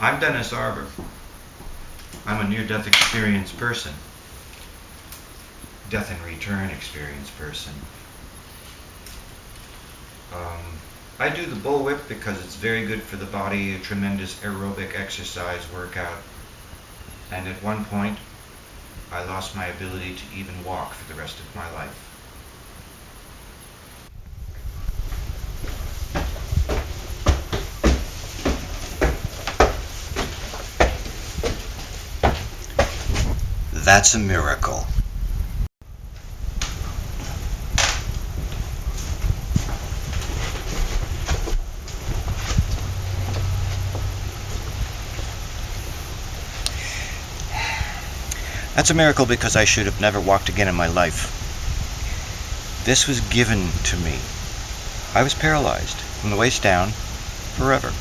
I'm Dennis Arbor. I'm a near-death experience person. Death and return experience person. I do the bullwhip because it's very good for the body, a tremendous aerobic exercise workout. And at one point, I lost my ability to even walk for the rest of my life. That's a miracle. That's a miracle because I should have never walked again in my life. This was given to me. I was paralyzed from the waist down forever.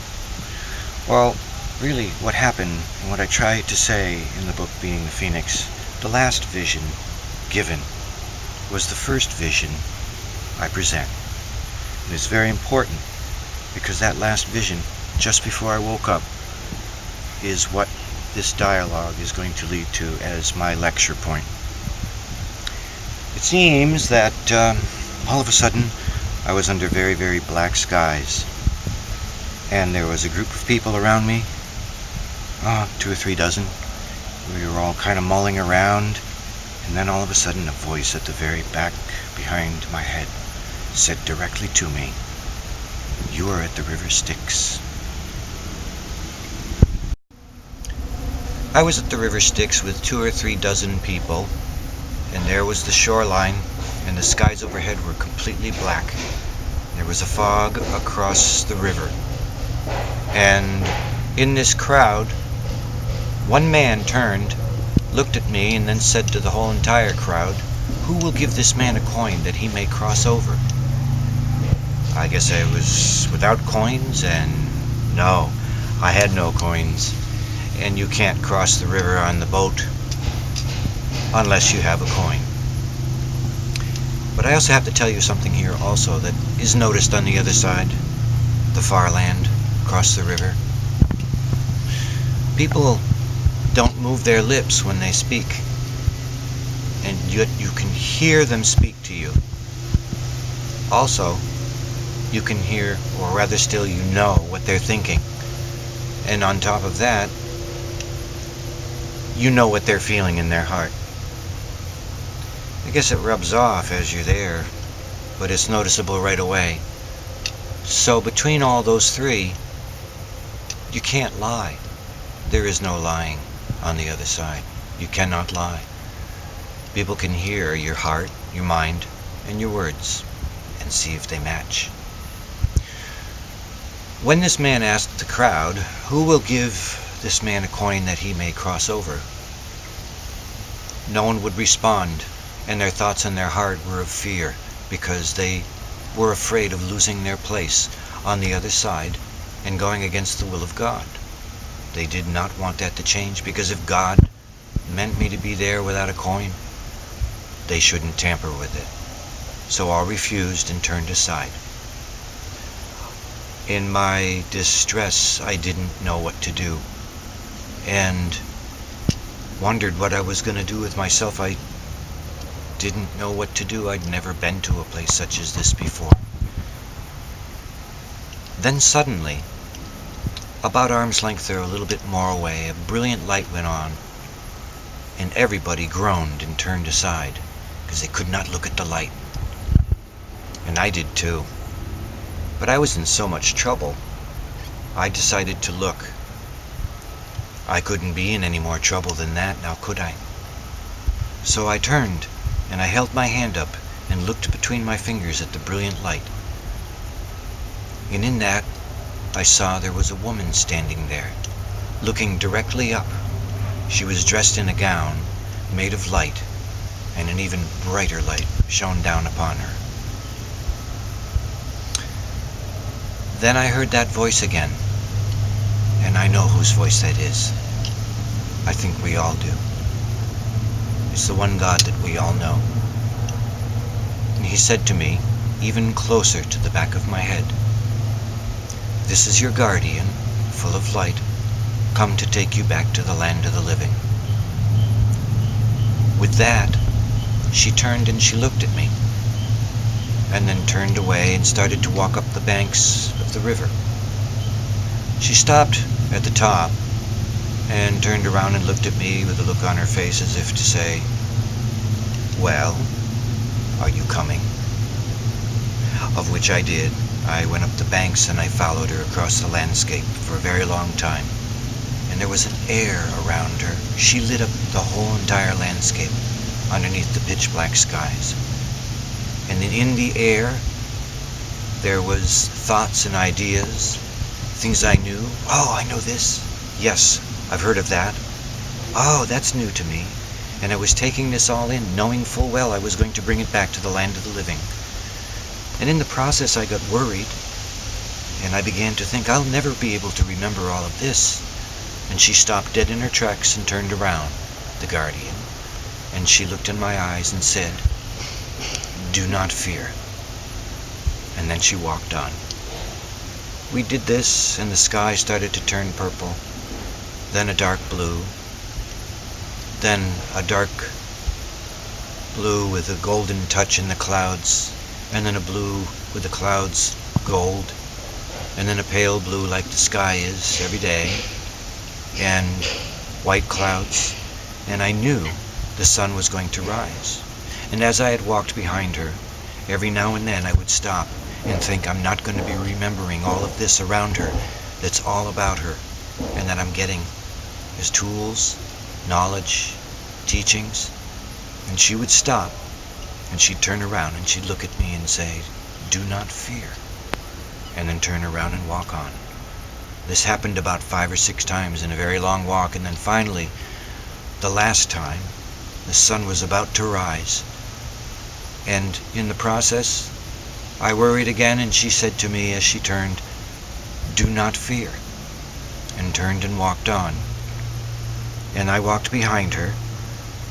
Well, really what happened and what I tried to say in the book Being the Phoenix, the last vision given was the first vision I present. And it's very important because that last vision, just before I woke up, is what this dialogue is going to lead to as my lecture point. It seems that all of a sudden I was under very, very black skies, and there was a group of people around me, 2 or 3 dozen. We were all kind of mulling around, and then all of a sudden a voice at the very back behind my head said directly to me, "You are at the River Styx." I was at the River Styx with 2 or 3 dozen people, and there was the shoreline, and the skies overhead were completely black. There was a fog across the river. And in this crowd, one man turned, looked at me, and then said to the whole entire crowd, "Who will give this man a coin that he may cross over?" I guess I was without coins, and no, I had no coins. And you can't cross the river on the boat unless you have a coin. But I also have to tell you something here also that is noticed on the other side, the far land, across the river. People don't move their lips when they speak, and yet you can hear them speak to you. Also, you can hear, or rather still you know, what they're thinking. And on top of that, you know what they're feeling in their heart. I guess it rubs off as you're there, but it's noticeable right away. So between all those three, you can't lie. There is no lying on the other side. You cannot lie. People can hear your heart, your mind, and your words, and see if they match. When this man asked the crowd, "Who will give this man a coin that he may cross over?" no one would respond, and their thoughts in their heart were of fear, because they were afraid of losing their place on the other side and going against the will of God. They did not want that to change, because if God meant me to be there without a coin, they shouldn't tamper with it. So all refused and turned aside. In my distress, I didn't know what to do, and wondered what I was going to do with myself. I didn't know what to do. I'd never been to a place such as this before. Then suddenly, about arm's length or a little bit more away, a brilliant light went on, and everybody groaned and turned aside, because they could not look at the light. And I did too. But I was in so much trouble, I decided to look. I couldn't be in any more trouble than that, now could I? So I turned, and I held my hand up and looked between my fingers at the brilliant light. And in that, I saw there was a woman standing there, looking directly up. She was dressed in a gown made of light, and an even brighter light shone down upon her. Then I heard that voice again, and I know whose voice that is. I think we all do. It's the one God that we all know. And he said to me, even closer to the back of my head, "This is your guardian, full of light. come to take you back to the land of the living." With that, she turned and she looked at me, and then turned away and started to walk up the banks of the river. She stopped at the top and turned around and looked at me with a look on her face as if to say, "Well, are you coming?" Of which I did. I went up the banks and I followed her across the landscape for a very long time. And there was an air around her. She lit up the whole entire landscape underneath the pitch black skies. And in the air, there was thoughts and ideas, things I knew. "Oh, I know this. Yes, I've heard of that. Oh, that's new to me." And I was taking this all in, knowing full well I was going to bring it back to the land of the living. And in the process, I got worried, and I began to think, I'll never be able to remember all of this. And she stopped dead in her tracks and turned around, the guardian, and she looked in my eyes and said, "Do not fear." And then she walked on. We did this, and the sky started to turn purple, then a dark blue, then a dark blue with a golden touch in the clouds, and then a blue with the clouds gold, and then a pale blue like the sky is every day, and white clouds, and I knew the sun was going to rise. And as I had walked behind her, every now and then I would stop and think, I'm not going to be remembering all of this around her that's all about her and that I'm getting as tools, knowledge, teachings. And she would stop, and she'd turn around and she'd look at me and say, "Do not fear," and then turn around and walk on. This happened about 5 or 6 times in a very long walk, and then finally, the last time, the sun was about to rise. And in the process, I worried again, and she said to me as she turned, "Do not fear," and turned and walked on. And I walked behind her,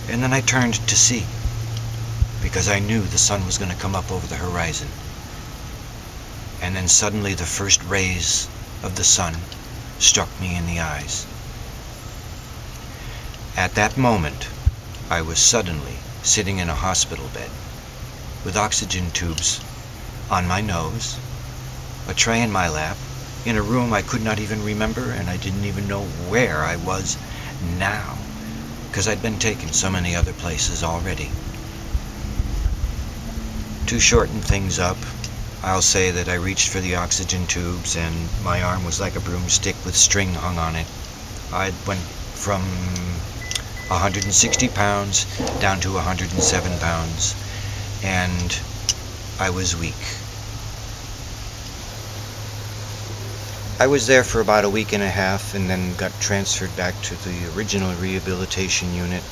and then I turned to see, because I knew the sun was going to come up over the horizon. And then suddenly the first rays of the sun struck me in the eyes. At that moment, I was suddenly sitting in a hospital bed with oxygen tubes on my nose, a tray in my lap, in a room I could not even remember, and I didn't even know where I was now, because I'd been taken so many other places already. To shorten things up, I'll say that I reached for the oxygen tubes and my arm was like a broomstick with string hung on it. I went from 160 pounds down to 107 pounds, and I was weak. I was there for about a week and a half and then got transferred back to the original rehabilitation unit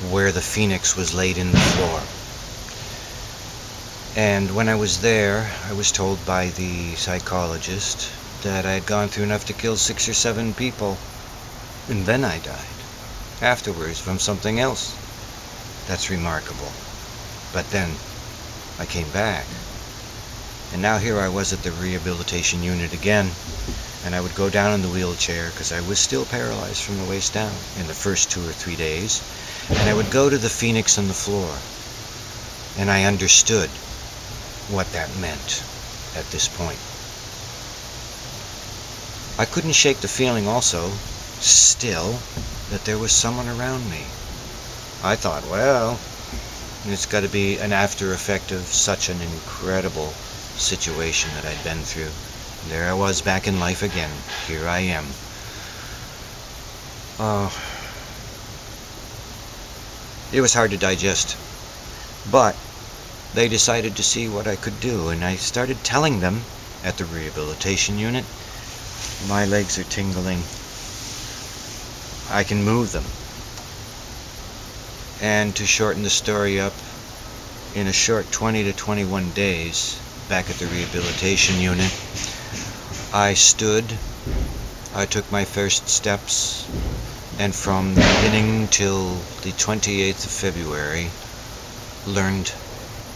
where the Phoenix was laid in the floor. And when I was there, I was told by the psychologist that I had gone through enough to kill 6 or 7 people. And then I died, afterwards, from something else. That's remarkable. But then, I came back. And now here I was at the rehabilitation unit again. And I would go down in the wheelchair, because I was still paralyzed from the waist down in the first 2 or 3 days. And I would go to the Phoenix on the floor. And I understood what that meant at this point. I couldn't shake the feeling also, still, that there was someone around me. I thought, well, it's got to be an after effect of such an incredible situation that I'd been through. There I was back in life again. Here I am. It was hard to digest, but they decided to see what I could do, and I started telling them at the rehabilitation unit, my legs are tingling. I can move them. And to shorten the story up, in a short 20 to 21 days, back at the rehabilitation unit, I stood, I took my first steps, and from the beginning till the 28th of February, learned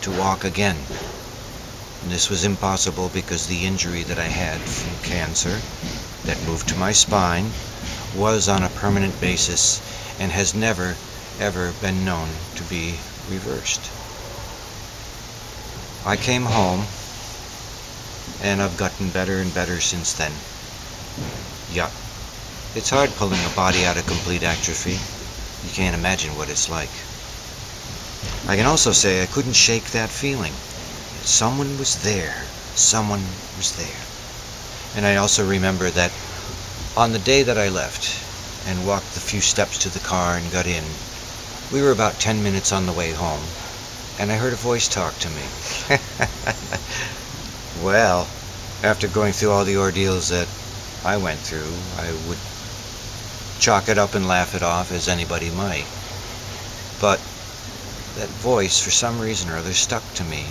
to walk again. And this was impossible because the injury that I had from cancer that moved to my spine was on a permanent basis and has never, ever been known to be reversed. I came home, and I've gotten better and better since then. Yeah, it's hard pulling a body out of complete atrophy. You can't imagine what it's like. I can also say I couldn't shake that feeling. Someone was there. Someone was there. And I also remember that on the day that I left and walked the few steps to the car and got in, we were about 10 minutes on the way home, and I heard a voice talk to me. Well, after going through all the ordeals that I went through, I would chalk it up and laugh it off as anybody might. But that voice, for some reason or other, stuck to me.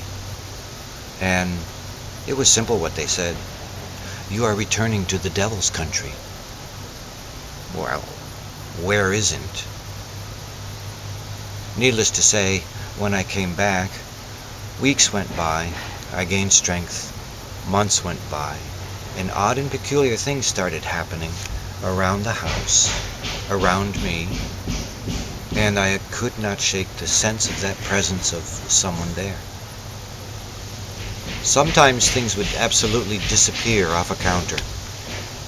And it was simple what they said. You are returning to the devil's country. Well, where isn't? Needless to say, when I came back, weeks went by, I gained strength, months went by, and odd and peculiar things started happening around the house, around me, and I could not shake the sense of that presence of someone there. Sometimes things would absolutely disappear off a counter,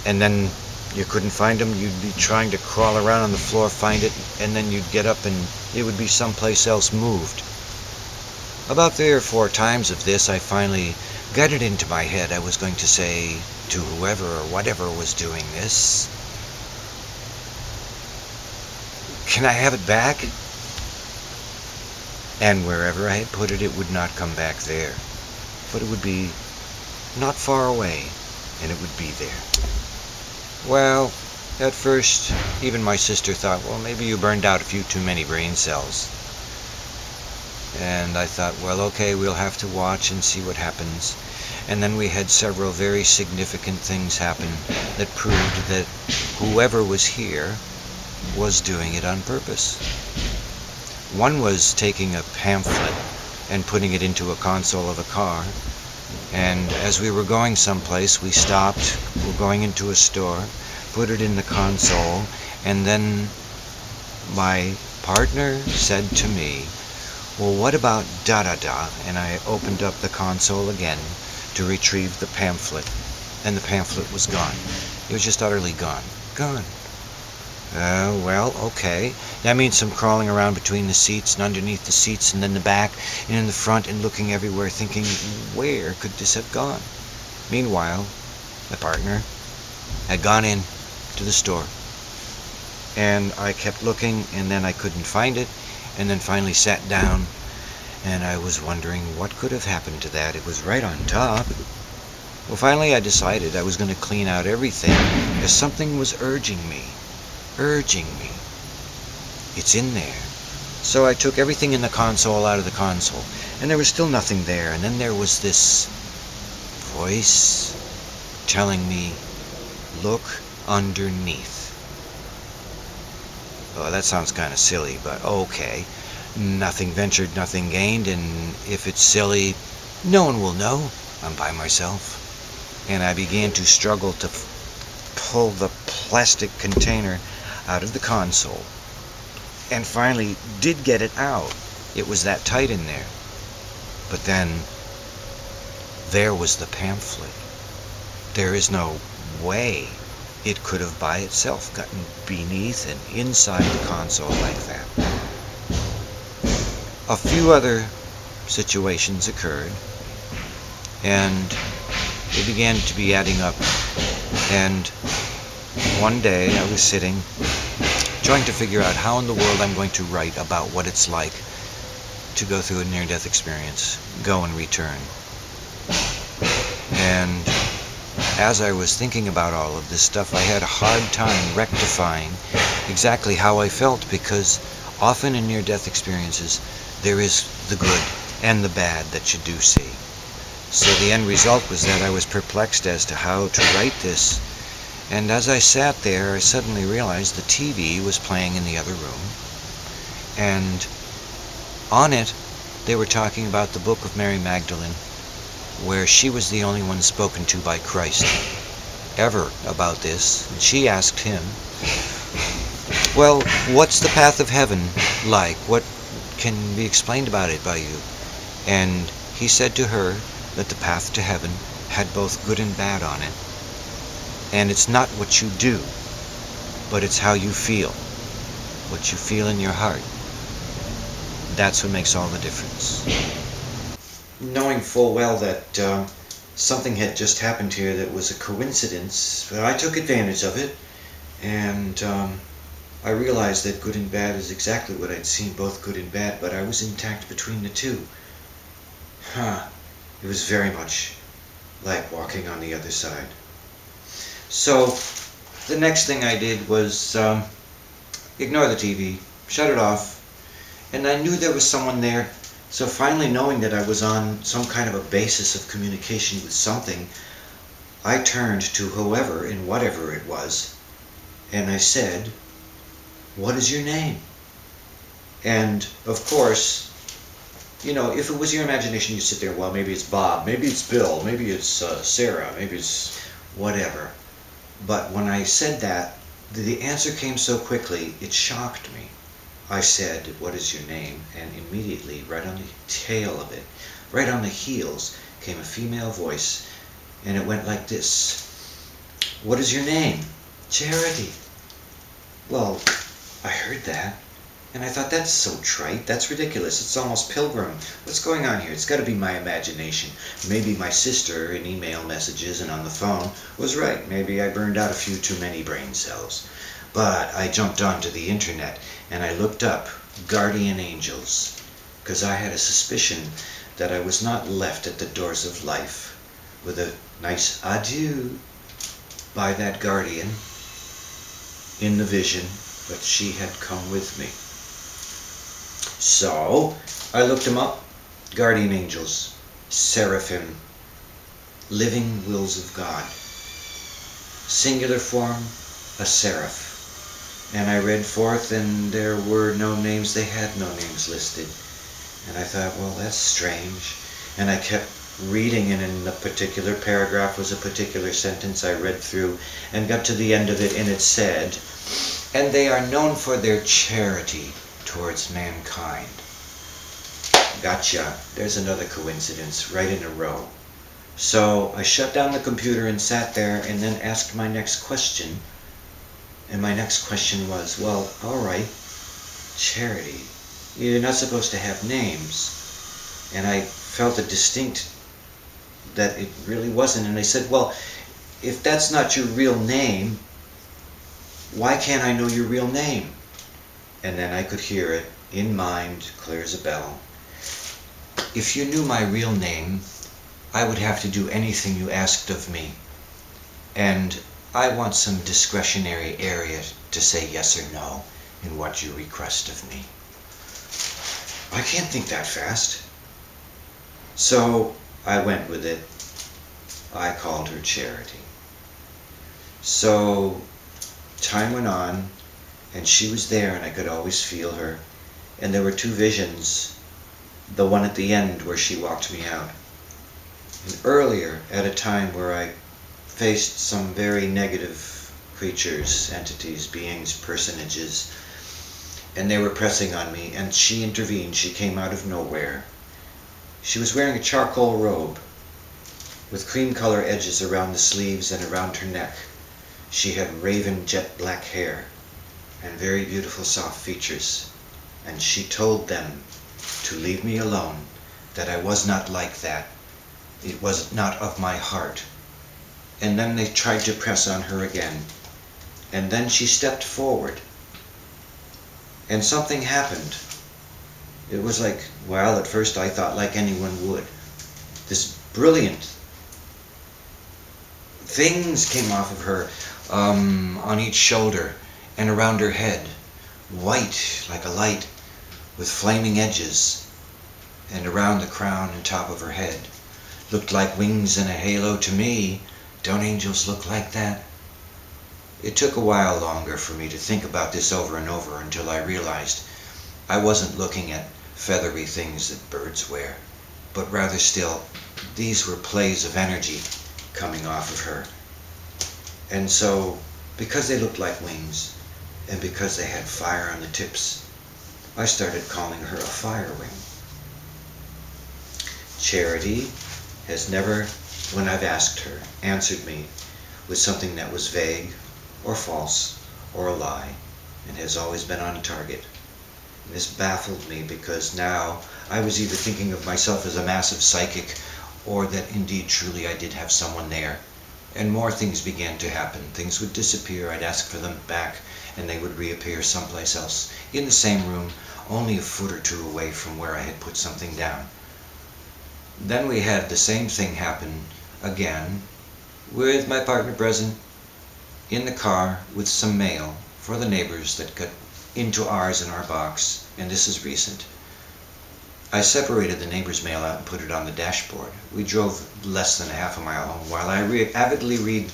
and then you couldn't find them. You'd be trying to crawl around on the floor, find it, and then you'd get up and it would be someplace else moved. About 3 or 4 times of this, I finally got it into my head I was going to say to whoever or whatever was doing this, can I have it back? And wherever I had put it, it would not come back there. But it would be not far away, and it would be there. Well, at first, even my sister thought, well, maybe you burned out a few too many brain cells. And I thought, well, okay, we'll have to watch and see what happens. And then we had several very significant things happen that proved that whoever was here was doing it on purpose. One was taking a pamphlet and putting it into a console of a car. And as we were going someplace, we stopped, we're going into a store, put it in the console, and then my partner said to me, well, what about da-da-da? And I opened up the console again to retrieve the pamphlet, and the pamphlet was gone. It was just utterly gone. Gone. Well, okay. That means some crawling around between the seats and underneath the seats and then the back and in the front and looking everywhere thinking, where could this have gone? Meanwhile, my partner had gone in to the store. And I kept looking, and then I couldn't find it, and then finally sat down, and I was wondering what could have happened to that. It was right on top. Well, finally I decided I was going to clean out everything, as something was urging me. It's in there. So I took everything in the console out of the console, and there was still nothing there. And then there was this voice telling me, look underneath. Oh, that sounds kind of silly, but okay. Nothing ventured, nothing gained, and if it's silly, no one will know. I'm by myself. And I began to struggle to pull the plastic container out of the console, and finally did get it out. It was that tight in there. But then there was the pamphlet. There is no way it could have by itself gotten beneath and inside the console like that. A few other situations occurred, and they began to be adding up. And one day I was sitting trying to figure out how in the world I'm going to write about what it's like to go through a near-death experience, go and return. And as I was thinking about all of this stuff, I had a hard time rectifying exactly how I felt, because often in near-death experiences there is the good and the bad that you do see. So the end result was that I was perplexed as to how to write this. And as I sat there, I suddenly realized the TV was playing in the other room. And on it, they were talking about the book of Mary Magdalene, where she was the only one spoken to by Christ. ever about this, and she asked him, well, what's the path of heaven like? What can be explained about it by you? And he said to her that the path to heaven had both good and bad on it. And it's not what you do, but it's how you feel. What you feel in your heart. That's what makes all the difference. Knowing full well that something had just happened here that was a coincidence, but I took advantage of it, and I realized that good and bad is exactly what I'd seen, both good and bad, but I was intact between the two. It was very much like walking on the other side. So the next thing I did was ignore the TV, shut it off, and I knew there was someone there. So finally, knowing that I was on some kind of a basis of communication with something, I turned to whoever and whatever it was, and I said, what is your name? And of course, you know, if it was your imagination, you'd sit there, well, maybe it's Bob, maybe it's Bill, maybe it's Sarah, maybe it's whatever. But when I said that, the answer came so quickly, it shocked me. I said, what is your name? And immediately, right on the tail of it, right on the heels, came a female voice, and it went like this. What is your name? Charity. Well, I heard that, and I thought, that's so trite, that's ridiculous, it's almost Pilgrim. What's going on here? It's got to be my imagination. Maybe my sister in email messages and on the phone was right. Maybe I burned out a few too many brain cells. But I jumped onto the internet and I looked up guardian angels, because I had a suspicion that I was not left at the doors of life with a nice adieu by that guardian in the vision, but she had come with me. So I looked them up. Guardian angels, seraphim, living wills of God. Singular form, a seraph. And I read forth, and there were no names. They had no names listed. And I thought, well, that's strange. And I kept reading, and in a particular paragraph was a particular sentence I read through and got to the end of it, and it said, and they are known for their charity towards mankind. Gotcha. There's another coincidence right in a row. So I shut down the computer and sat there and then asked my next question. And my next question was, well, all right, charity. You're not supposed to have names. And I felt a distinct that it really wasn't. And I said, well, if that's not your real name, why can't I know your real name? And then I could hear it in mind, clear as a bell. If you knew my real name, I would have to do anything you asked of me. And I want some discretionary area to say yes or no in what you request of me. I can't think that fast. So I went with it. I called her Charity. So time went on, and she was there, and I could always feel her. And there were two visions. The one at the end where she walked me out. And earlier, at a time where I faced some very negative creatures, entities, beings, personages, and they were pressing on me, and she intervened. She came out of nowhere. She was wearing a charcoal robe with cream color edges around the sleeves and around her neck. She had raven jet black hair and very beautiful soft features, and she told them to leave me alone, that I was not like that. It was not of my heart. And then they tried to press on her again. And then she stepped forward. And something happened. It was like, well, at first I thought like anyone would. This brilliant things came off of her on each shoulder and around her head. White like a light with flaming edges. And around the crown and top of her head. Looked like wings and a halo to me. Don't angels look like that? It took a while longer for me to think about this over and over until I realized I wasn't looking at feathery things that birds wear, but rather still, these were plays of energy coming off of her. And so, because they looked like wings, and because they had fire on the tips, I started calling her a fire wing. Charity has never, when I've asked her, answered me with something that was vague or false or a lie, and has always been on target. And this baffled me because now I was either thinking of myself as a massive psychic or that indeed truly I did have someone there. And more things began to happen. Things would disappear, I'd ask for them back, and they would reappear someplace else, in the same room, only a foot or two away from where I had put something down. Then we had the same thing happen again, with my partner present, in the car with some mail for the neighbors that got into ours in our box, and this is recent. I separated the neighbor's mail out and put it on the dashboard. We drove less than a half a mile home while I avidly read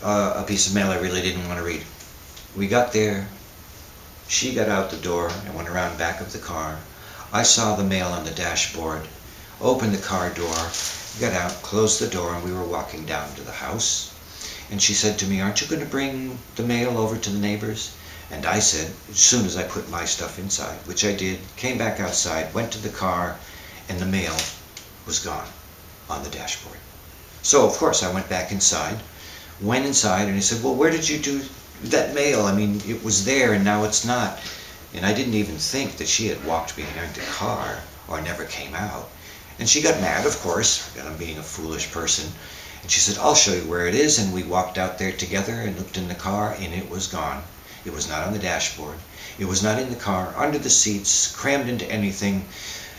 a piece of mail I really didn't want to read. We got there, she got out the door and went around back of the car. I saw the mail on the dashboard, opened the car door, got out, closed the door, and we were walking down to the house. And she said to me, "Aren't you going to bring the mail over to the neighbors?" And I said, as soon as I put my stuff inside, which I did, came back outside, went to the car, and the mail was gone on the dashboard. So, of course, I went back inside, went inside, and he said, "Well, where did you do that mail? I mean, it was there, and now it's not." And I didn't even think that she had walked behind the car or never came out. And she got mad, of course, that I'm being a foolish person. And she said, "I'll show you where it is." And we walked out there together and looked in the car, and it was gone. It was not on the dashboard. It was not in the car, under the seats, crammed into anything.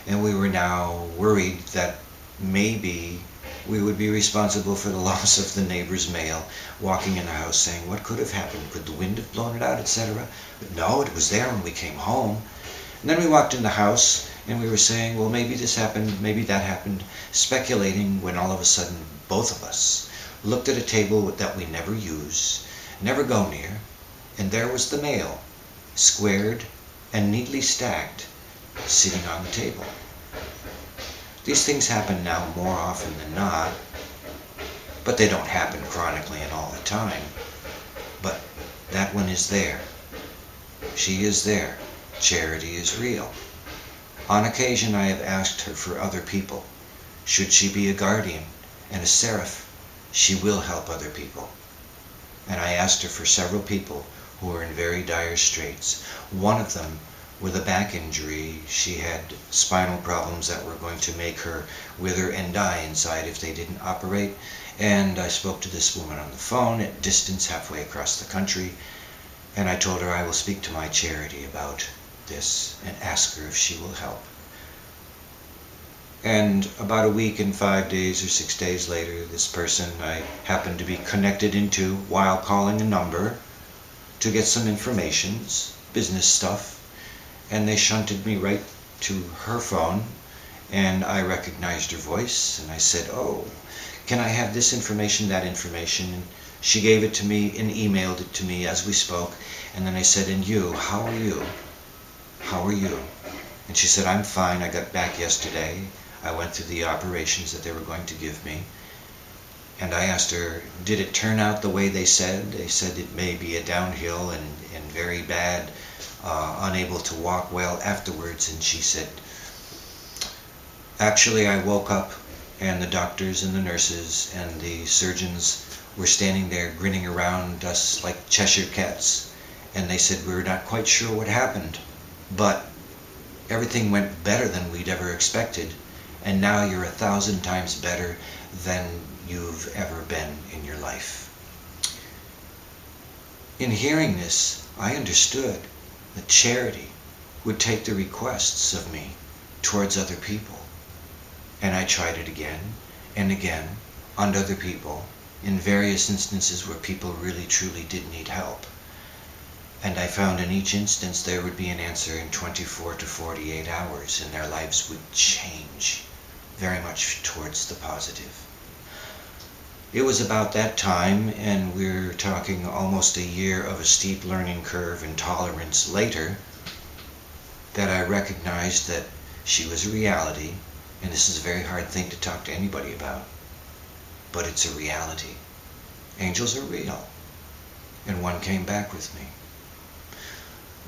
And we were now worried that maybe we would be responsible for the loss of the neighbor's mail, walking in the house saying, what could have happened? Could the wind have blown it out, etc.? But no, it was there when we came home. And then we walked in the house and we were saying, well, maybe this happened, maybe that happened, speculating, when all of a sudden both of us looked at a table that we never use, never go near, and there was the mail, squared and neatly stacked, sitting on the table. These things happen now more often than not, but they don't happen chronically and all the time. But that one is there. She is there. Charity is real. On occasion I have asked her for other people. Should she be a guardian and a seraph, she will help other people. And I asked her for several people who were in very dire straits. One of them with a back injury. She had spinal problems that were going to make her wither and die inside if they didn't operate. And I spoke to this woman on the phone at distance halfway across the country, and I told her I will speak to my charity about this and ask her if she will help. And about a week and 5 days or 6 days later, this person I happened to be connected into while calling a number to get some information, business stuff, and they shunted me right to her phone, and I recognized her voice, and I said, "Oh, can I have this information, that information?" And she gave it to me and emailed it to me as we spoke, and then I said, "And you, how are you? How are you?" And she said, "I'm fine. I got back yesterday. I went through the operations that they were going to give me." And I asked her, did it turn out the way they said? They said it may be a downhill and very bad, unable to walk well afterwards. And she said, actually, I woke up and the doctors and the nurses and the surgeons were standing there grinning around us like Cheshire cats. And they said, we're not quite sure what happened, but everything went better than we'd ever expected. And now you're 1,000 times better than you've ever been in your life. In hearing this, I understood that charity would take the requests of me towards other people. And I tried it again and again on other people in various instances where people really truly did need help. And I found in each instance there would be an answer in 24 to 48 hours, and their lives would change very much towards the positive. It was about that time, and we're talking almost a year of a steep learning curve and tolerance later, that I recognized that she was a reality, and this is a very hard thing to talk to anybody about, but it's a reality. Angels are real. and one came back with me.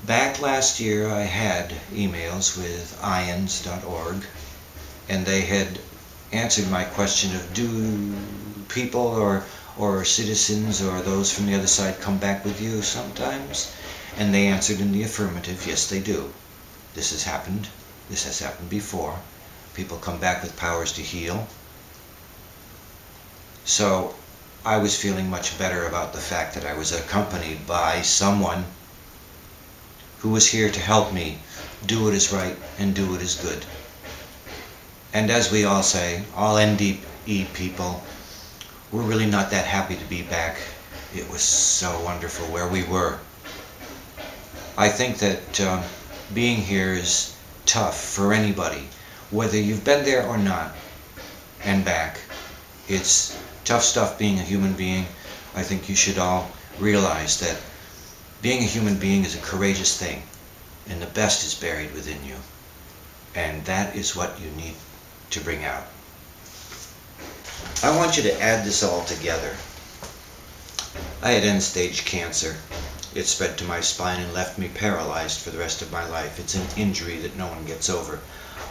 Back last year I had emails with ions.org, and they had answered my question of, do people or citizens or those from the other side come back with you sometimes? And they answered in the affirmative, yes they do. This has happened. This has happened before. People come back with powers to heal. So I was feeling much better about the fact that I was accompanied by someone who was here to help me do what is right and do what is good. And as we all say, all NDE people, we're really not that happy to be back. It was so wonderful where we were. I think that being here is tough for anybody, whether you've been there or not, and back. It's tough stuff being a human being. I think you should all realize that being a human being is a courageous thing, and the best is buried within you. And that is what you need to bring out. I want you to add this all together. I had end-stage cancer. It spread to my spine and left me paralyzed for the rest of my life. It's an injury that no one gets over.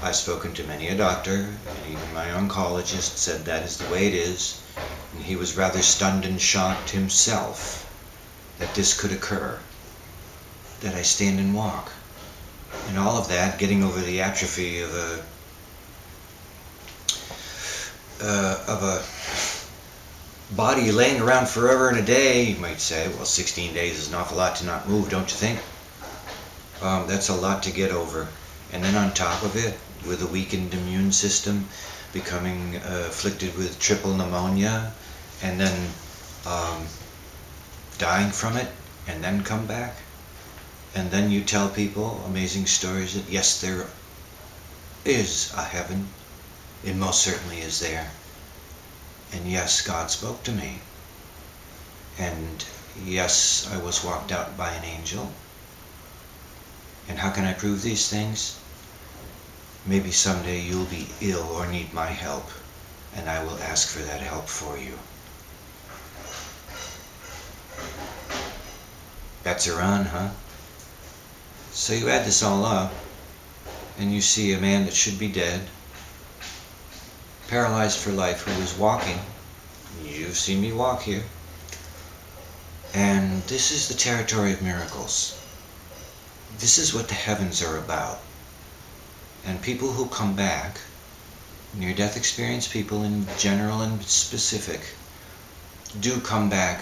I've spoken to many a doctor, and even my oncologist said that is the way it is, and he was rather stunned and shocked himself that this could occur, that I stand and walk. And all of that, getting over the atrophy of a body laying around forever and a day, you might say. Well, 16 days is an awful lot to not move, don't you think? That's a lot to get over. And then on top of it, with a weakened immune system, becoming afflicted with triple pneumonia, and then dying from it, and then come back. And then you tell people amazing stories that yes, there is a heaven. It most certainly is there. And yes, God spoke to me. And yes, I was walked out by an angel. And how can I prove these things? Maybe someday you'll be ill or need my help, and I will ask for that help for you. That's Iran, huh? So you add this all up, and you see a man that should be dead, paralyzed for life, who is walking. You've seen me walk here. And this is the territory of miracles. This is what the heavens are about. And people who come back, near-death experience people in general and specific, do come back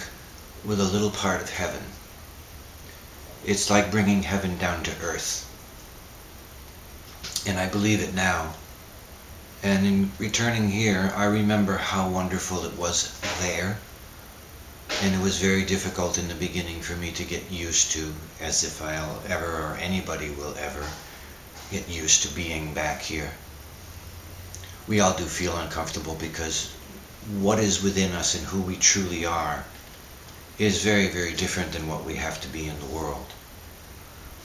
with a little part of heaven. It's like bringing heaven down to earth. And I believe it now. And in returning here, I remember how wonderful it was there. And it was very difficult in the beginning for me to get used to, as if I'll ever, or anybody will ever, get used to being back here. We all do feel uncomfortable because what is within us and who we truly are is very, very different than what we have to be in the world.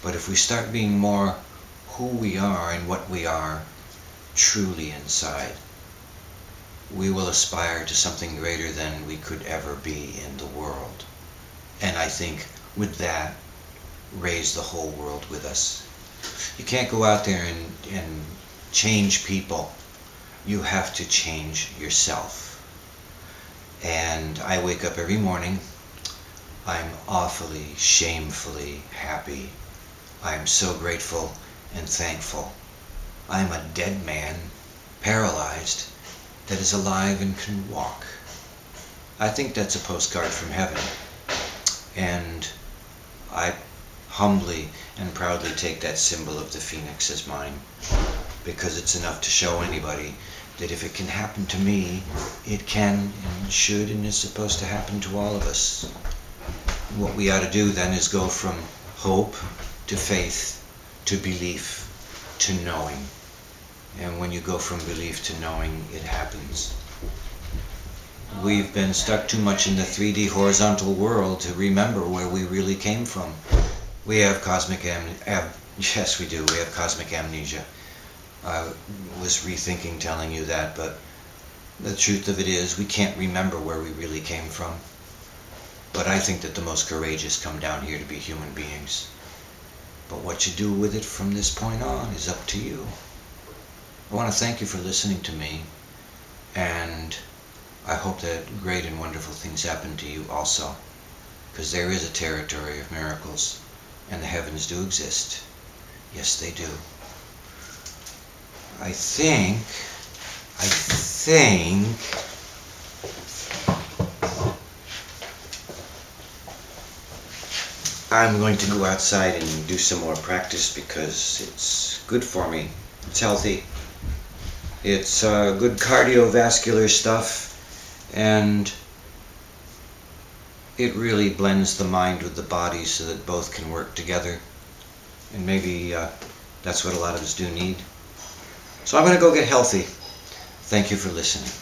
But if we start being more who we are and what we are truly inside, we will aspire to something greater than we could ever be in the world. And I think with that, raise the whole world with us. You can't go out there and change people. You have to change yourself. And I wake up every morning. I'm awfully, shamefully happy. I'm so grateful and thankful. I'm a dead man, paralyzed, that is alive and can walk. I think that's a postcard from heaven. And I humbly and proudly take that symbol of the phoenix as mine, because it's enough to show anybody that if it can happen to me, it can and should and is supposed to happen to all of us. What we ought to do then is go from hope to faith to belief to knowing. And when you go from belief to knowing, it happens. We've been stuck too much in the 3D horizontal world to remember where we really came from. We have cosmic amnesia. Yes, we do. We have cosmic amnesia. I was rethinking telling you that, but the truth of it is we can't remember where we really came from. But I think that the most courageous come down here to be human beings. But what you do with it from this point on is up to you. I want to thank you for listening to me, and I hope that great and wonderful things happen to you also, because there is a territory of miracles, and the heavens do exist. Yes, they do. I think I'm going to go outside and do some more practice because it's good for me. It's healthy. It's good cardiovascular stuff, and it really blends the mind with the body so that both can work together. And maybe that's what a lot of us do need. So I'm going to go get healthy. Thank you for listening.